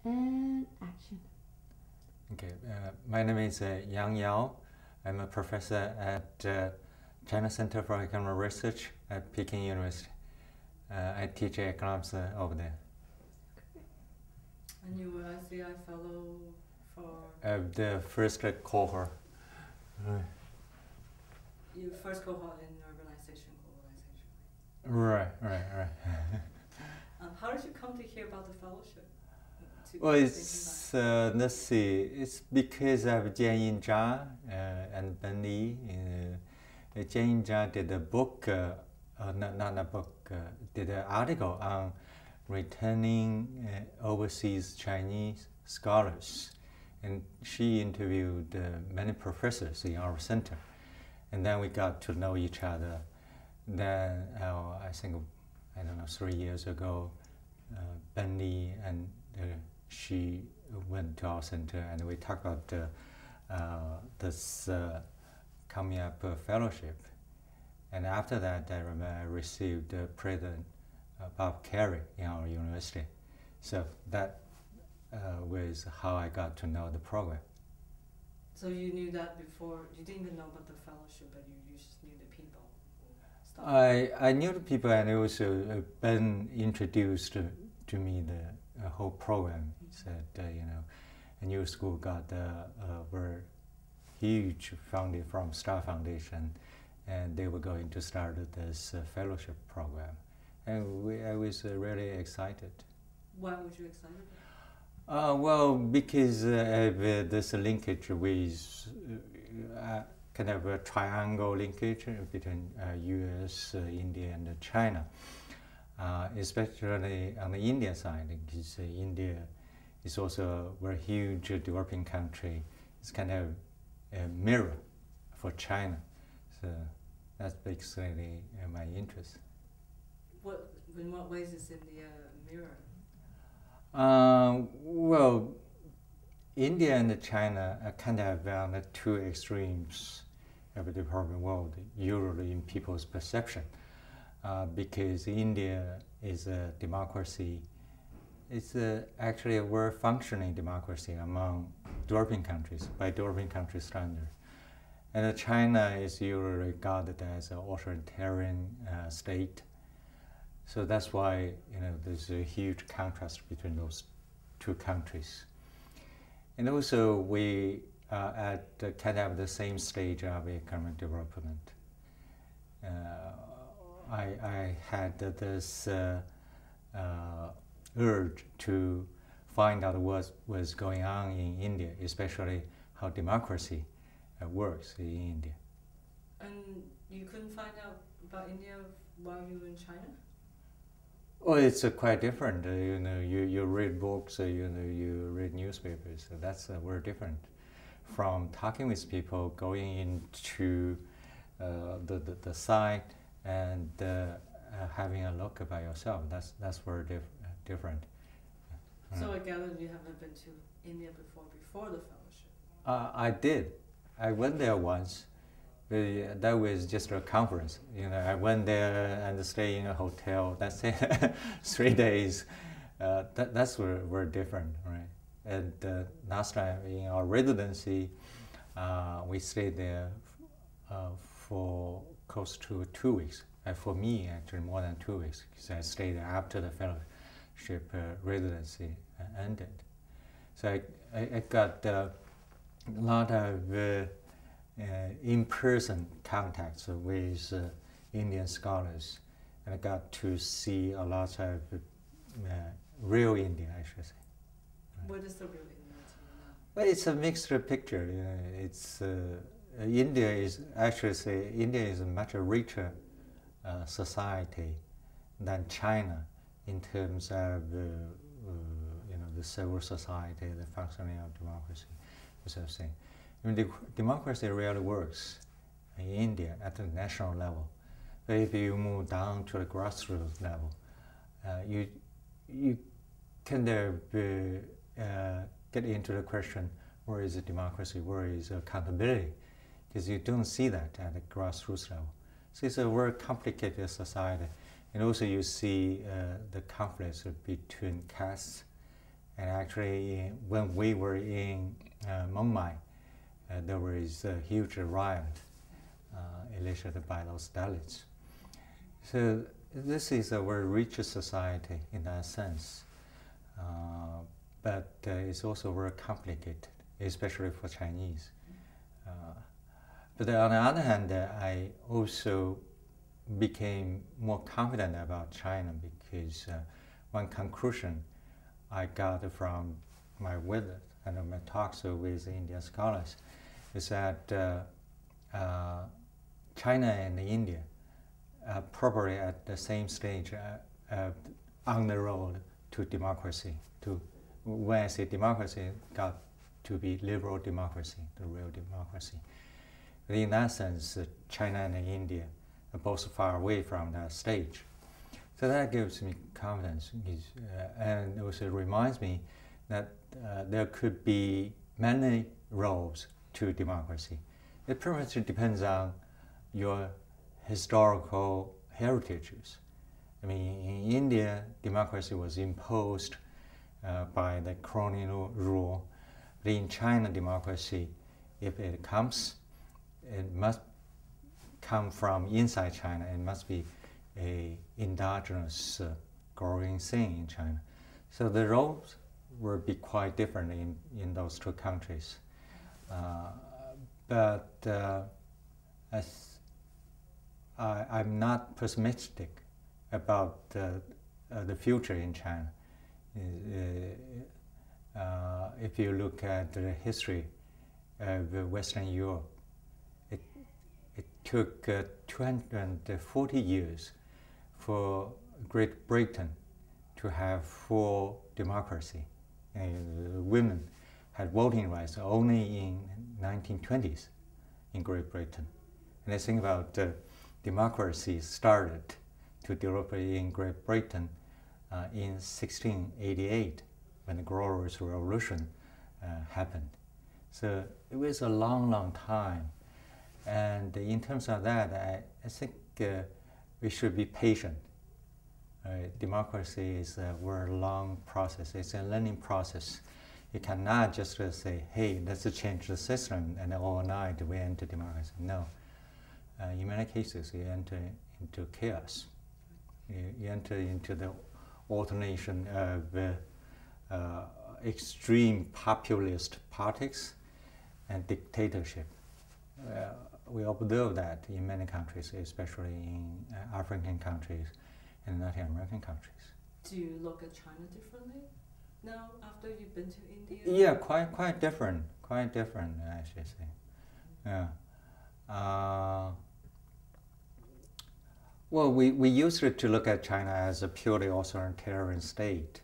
And action. Okay, my name is Yao. I'm a professor at China Center for Economic Research at Peking University. I teach economics over there. And you were ICI fellow for? The first cohort. Your first cohort in urbanization, globalization. Right. How did you come to hear about the fellowship? Well, it's let's see. It's because of Jian Zha and Ben Li. Jian Zha did a book, not a book, did an article on returning overseas Chinese scholars, and she interviewed many professors in our center, and then we got to know each other. Then I think, I don't know, 3 years ago, Ben Li and she went to our center, and we talked about this coming up fellowship. And after that, I remember I received President Bob Kerry in our university. So that was how I got to know the program. So you knew that before? You didn't even know about the fellowship, but you just knew the people? I knew the people, and also Ben introduced to me the whole program. He said, a new school got a very huge funding from Star Foundation, and they were going to start this fellowship program. And I was really excited. Why was you excited? Well, because of this linkage with kind of a triangle linkage between US, India, and China. Especially on the India side, because India is also a very huge developing country. It's kind of a mirror for China. So that's basically my interest. In what ways is India a mirror? Well, India and China are kind of on the two extremes of the developing world, usually in people's perception. Because India is a democracy. It's actually a very functioning democracy among developing countries, by developing country standard. And China is usually regarded as an authoritarian state. So that's why there's a huge contrast between those two countries. And also we are at kind of the same stage of economic development. I had this urge to find out what was going on in India, especially how democracy works in India. And you couldn't find out about India while you were in China? Well, it's quite different. You read books, you read newspapers. So that's very different from talking with people, going into the site, and having a look by yourself. That's very different. So I gather you haven't been to India before the fellowship? I did. I went there once. That was just a conference. I went there and stayed in a hotel. That's it. 3 days. That's very different, right? And last time in our residency, we stayed there for close to 2 weeks. For me, actually, more than 2 weeks, because I stayed there after the fellowship residency ended. So I got a lot of in-person contacts with Indian scholars, and I got to see a lot of real India, I should say. What is the real India to you now? Well, it's a mixed picture. It's India is a much richer society than China in terms of the civil society, the functioning of democracy, as I was saying. Democracy really works in India at the national level. But if you move down to the grassroots level, you kind of get into the question, where is the democracy, where is accountability? Because you don't see that at the grassroots level. So it's a very complicated society. And also you see the conflicts between castes And actually, when we were in Mumbai, there was a huge riot initiated by those Dalits. So this is a very rich society in that sense, but it's also very complicated, especially for Chinese. But on the other hand, I also became more confident about China because one conclusion I got from my visit and my talks with Indian scholars is that China and India are probably at the same stage on the road to democracy. When I say democracy, got to be liberal democracy, the real democracy. But in that sense, China and India are both far away from that stage. So that gives me confidence, and also reminds me that there could be many roads to democracy. It pretty much depends on your historical heritages. I mean, in India, democracy was imposed by the colonial rule. But in China, democracy, if it comes, it must come from inside China. It must be an endogenous growing thing in China. So the roles will be quite different in those two countries. But I'm not pessimistic about the future in China. If you look at the history of Western Europe, it took 240 years for Great Britain to have full democracy. Women had voting rights only in 1920s in Great Britain. And I think about democracy started to develop in Great Britain in 1688 when the Glorious Revolution happened. So it was a long, long time. And in terms of that, I think we should be patient. Democracy is a very long process. It's a learning process. You cannot just say, hey, let's change the system and overnight we enter democracy. No. In many cases, you enter into chaos. You enter into the alternation of extreme populist politics and dictatorship. We observe that in many countries, especially in African countries and Latin American countries. Do you look at China differently now after you've been to India? Yeah, quite different. Quite different, I should say. Yeah. Well, we used to look at China as a purely authoritarian state,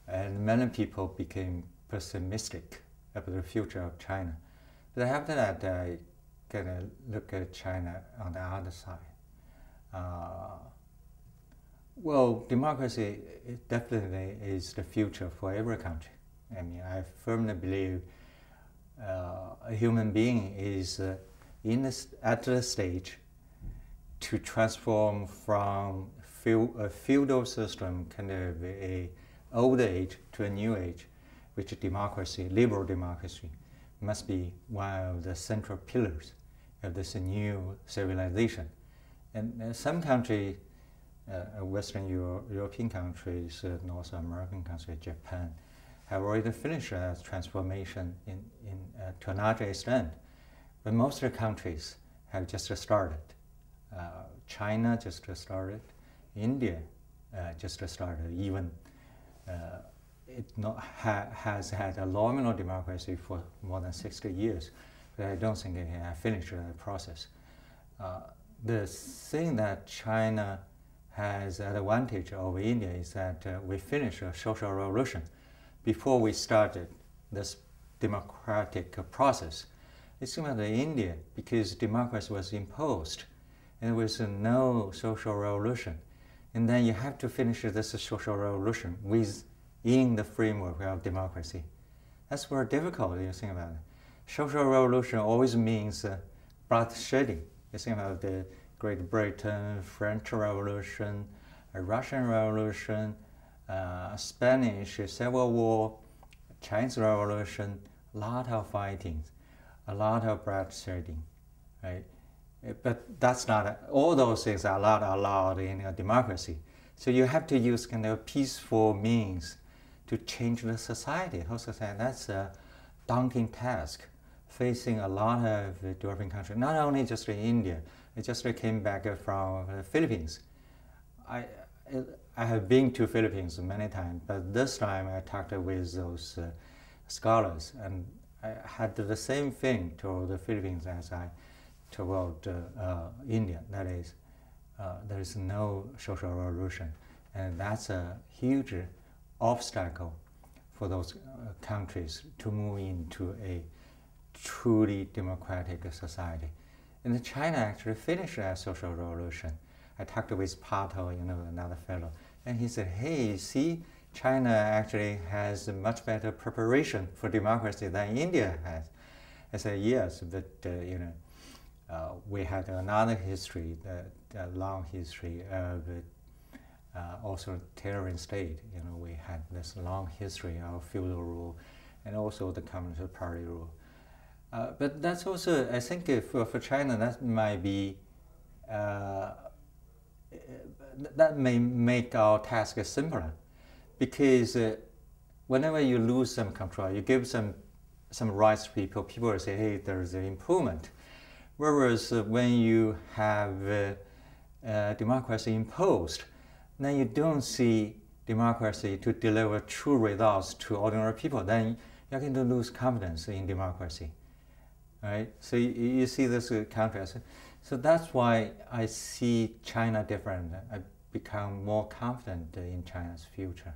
and many people became pessimistic about the future of China. But after that, I kind of look at China on the other side. Well, democracy definitely is the future for every country. I mean, I firmly believe a human being is at the stage to transform from a feudal system, kind of a old age, to a new age, which democracy, liberal democracy, must be one of the central pillars of this new civilization. And some countries, Western European countries, North American countries, Japan, have already finished that transformation to a large extent. But most of the countries have just started. China just started, India just started, even it has had a nominal democracy for more than 60 years, but I don't think it has finished that process. The thing that China has an advantage over India is that we finished a social revolution before we started this democratic process. It's similar to India, because democracy was imposed and there was no social revolution. And then you have to finish this social revolution within the framework of democracy. That's very difficult, you think about it. Social revolution always means blood shedding. You think about the Great Britain, French Revolution, Russian Revolution, Spanish Civil War, Chinese Revolution, a lot of fighting, a lot of bloodshedding, right? But that's not, all those things are not allowed in a democracy. So you have to use kind of peaceful means to change the society, whole society. That's a daunting task facing a lot of developing countries, not only just in India. I just came back from the Philippines. I have been to Philippines many times, but this time I talked with those scholars, and I had the same thing to the Philippines as I told India. That is, there is no social revolution, and that's a huge obstacle for those countries to move into a truly democratic society. And China actually finished that social revolution. I talked with Pato, another fellow, and he said, hey, see, China actually has much better preparation for democracy than India has. I said, yes, but we had another history, a long history of also terrorist state. We had this long history of feudal rule and also the Communist Party rule. But that's also, I think, for China, that might be, that may make our task simpler, because whenever you lose some control, you give some rights to people, people will say, hey, there's an improvement. Whereas when you have democracy imposed, then you don't see democracy to deliver true results to ordinary people. Then you're going to lose confidence in democracy, right? So you see this contrast. So that's why I see China different. I become more confident in China's future.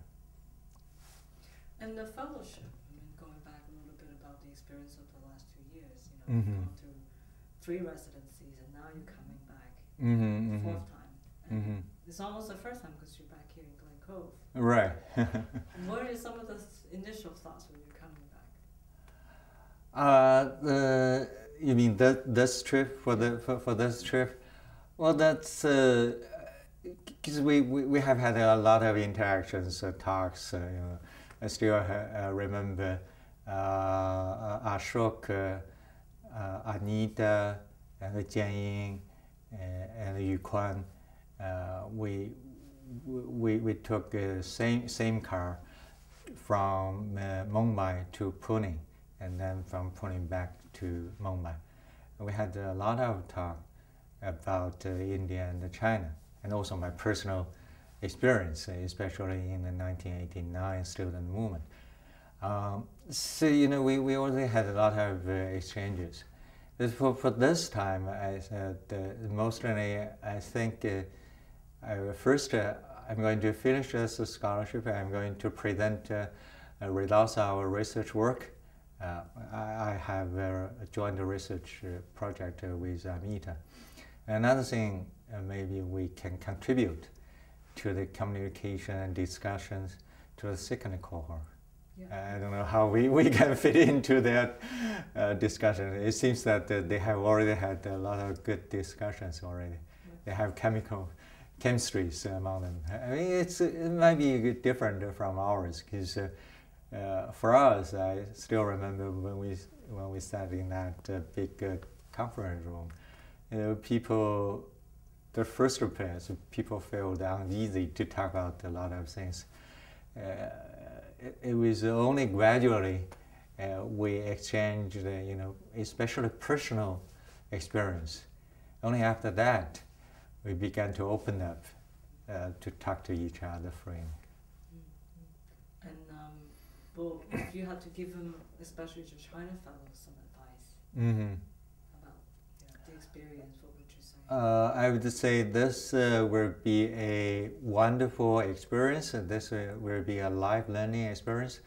And the fellowship, going back a little bit about the experience of the last 2 years, Mm-hmm. you've gone through 3 residencies, and now you're coming back Mm-hmm, the mm-hmm. 4th time. And Mm-hmm. it's almost the first time because you're back here in Glen Cove. Right. What are some of the initial thoughts when you're coming back? You mean this trip, for this trip? Well, that's because we have had a lot of interactions, talks. I still remember Ashok, Anita, and Jian Ying, and Yu Kuan. We took the same car from Mumbai to Pune, and then from Pune back to Mumbai. We had a lot of talk about India and China, and also my personal experience, especially in the 1989 student movement. So we already had a lot of exchanges. But for this time, I said mostly I think first I'm going to finish this scholarship. I'm going to present results of our research work. I have joined a research project with Amita. Another thing, maybe we can contribute to the communication and discussions to the second cohort. Yeah. I don't know how we can fit into that discussion. It seems that they have already had a lot of good discussions already. They have chemistries among them. I mean, it might be different from ours, because for us, I still remember when we sat in that big conference room. People, the first place, people felt uneasy to talk about a lot of things. It was only gradually we exchanged, especially personal experience. Only after that, we began to open up to talk to each other freely. Mm-hmm. And well, if you had to give them, especially to China fellows, some advice Mm-hmm. about the experience, what would you say? I would say this will be a wonderful experience. This will be a life learning experience.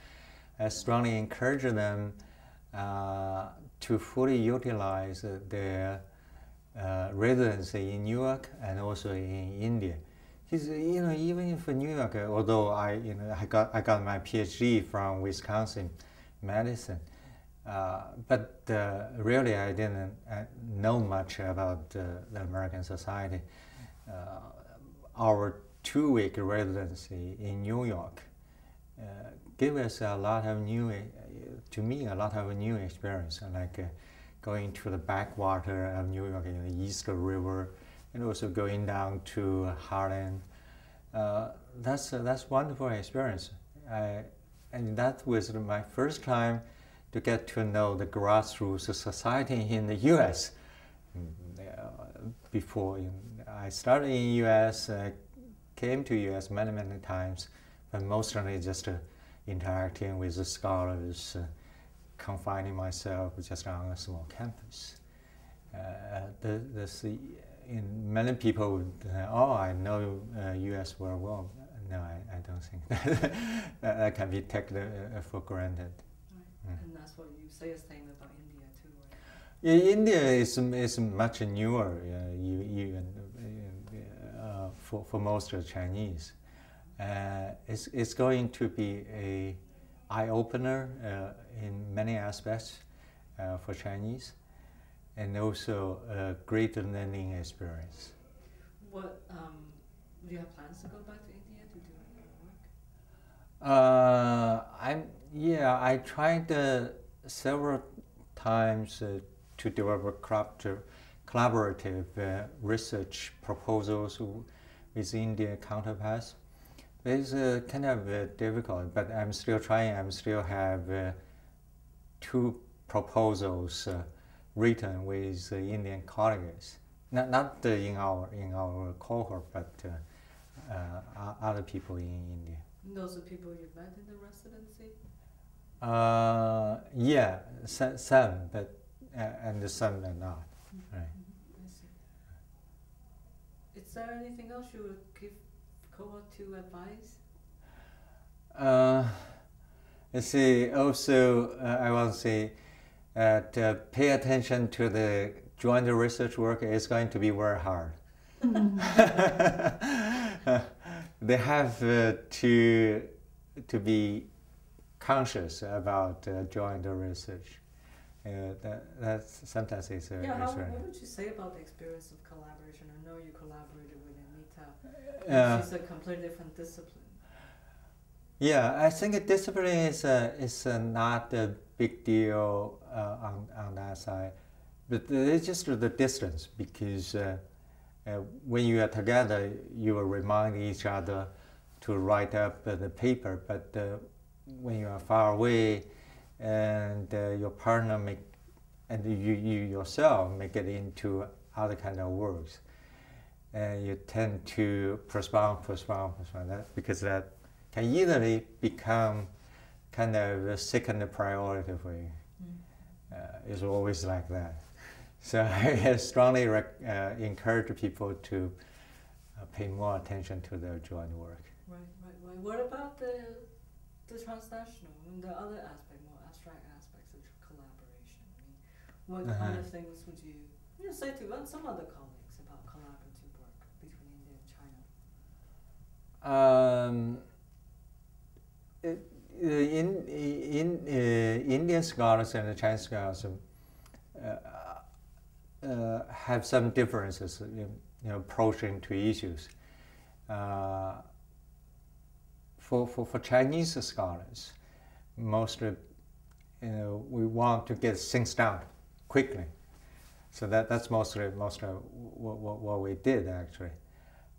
I strongly encourage them to fully utilize their residency in New York and also in India. Because even for New York, although I got my PhD from Wisconsin medicine, but really I didn't know much about the American society. Our 2-week residency in New York gave us a lot of new, to me, a lot of new experience, like going to the backwater of New York, the East River, and also going down to Harlem. That's wonderful experience. And that was my first time to get to know the grassroots society in the U.S. Before I started in U.S., came to U.S. many times, but mostly just interacting with the scholars, confining myself just on a small campus. Many people would say, oh, I know U.S. very well. No, I don't think that can be taken for granted. Right. And that's what you say the same about India too, right? Yeah, India is much newer, even for most of the Chinese. It's going to be a eye-opener in many aspects for Chinese, and also a great learning experience. What do you have plans to go back to India to do any work? I tried several times to develop collaborative research proposals with Indian counterparts. It's kind of difficult, but I'm still trying. I still have 2 proposals written with Indian colleagues, not in our cohort, but other people in India. And those are people you've met in the residency? Yeah, some, but and some are not. Right. I see. Is there anything else you would give cohort 2 advice? Let's see. Also, I want to say to pay attention to the joint research work. It's going to be very hard. They have to be conscious about joint research. That's sometimes it's what would you say about the experience of collaboration? I know you collaborated with Anita, which is a completely different discipline. Yeah, I think a discipline is not a big deal on that side, but it's just the distance, because when you are together, you will remind each other to write up the paper, but when you are far away and your partner and you yourself may get into other kind of works, and you tend to postpone that, because that can easily become kind of a second priority for you. It's always like that. So I strongly encourage people to pay more attention to their joint work. Right. What about the transnational and the other aspect, more abstract aspects of collaboration? I mean, what kind of things would you say to some other colleagues about collaborative work between India and China? Indian scholars and the Chinese scholars have some differences in approaching to issues. For Chinese scholars, mostly we want to get things done quickly, so that's mostly what we did actually.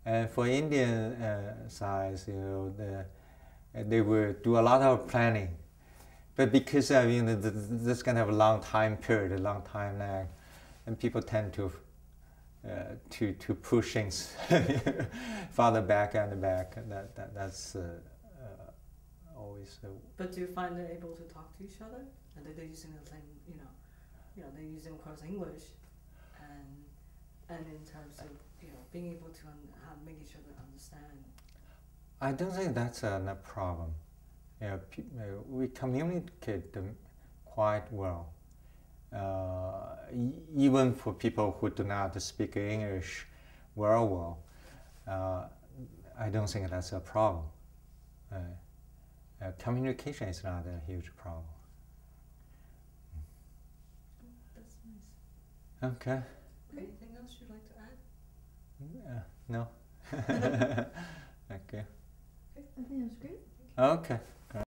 And for Indian side, they will do a lot of planning, but because this kind of long time period, a long time lag, and people tend to push things farther back and back. That's always. But do you find they're able to talk to each other? And they're using the same, they're using of course English, and in terms of being able to make each other understand. I don't think that's a problem. We communicate them quite well. Even for people who do not speak English very well, I don't think that's a problem. Communication is not a huge problem. That's nice. Okay. Anything else you'd like to add? No. Okay. I think that was great. Okay.